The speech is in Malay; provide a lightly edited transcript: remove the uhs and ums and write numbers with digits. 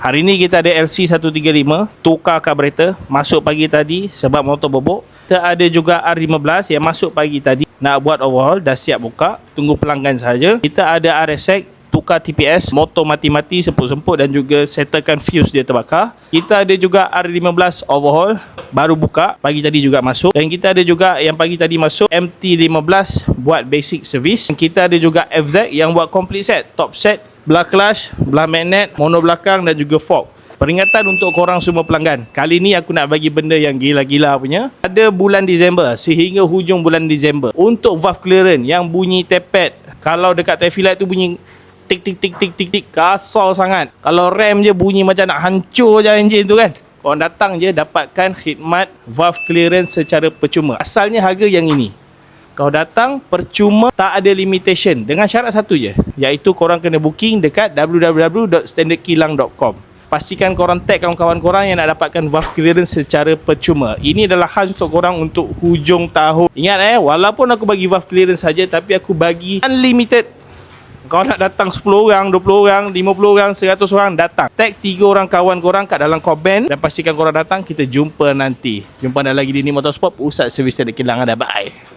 Hari ni kita ada LC135 tukar carburetor masuk pagi tadi sebab motor bobok. Kita ada juga R15 yang masuk pagi tadi nak buat overhaul, dah siap buka, tunggu pelanggan saja. Kita ada RSX tukar TPS, motor mati-mati semput-semput dan juga settlekan fuse dia terbakar. Kita ada juga R15 overhaul baru buka pagi tadi juga masuk, dan kita ada juga yang pagi tadi masuk MT15 buat basic service. Kita ada juga FZ yang buat complete set, top set, belah clutch, belah magnet, mono belakang dan juga fork. Peringatan untuk korang semua pelanggan, kali ni aku nak bagi benda yang gila-gila punya. Ada bulan Disember sehingga hujung bulan Disember, untuk valve clearance yang bunyi tepet, kalau dekat tail light tu bunyi tik tik tik tik tik tik, kasar sangat. Kalau rem je bunyi macam nak hancur je enjin tu kan. Korang datang je dapatkan khidmat valve clearance secara percuma. Asalnya harga yang ini, kau datang percuma, tak ada limitation, dengan syarat satu je, iaitu korang kena booking dekat www.standardkilang.com. Pastikan korang tag kawan-kawan korang yang nak dapatkan valve clearance secara percuma. Ini adalah khas untuk korang untuk hujung tahun. Ingat walaupun aku bagi valve clearance saja, tapi aku bagi unlimited. Kau nak datang 10 orang, 20 orang, 50 orang, 100 orang, datang. Tag 3 orang kawan korang kat dalam komen dan pastikan korang datang. Kita jumpa nanti. Jumpa lagi di Ni Motorsport, pusat servis Standard Kilang. Bye.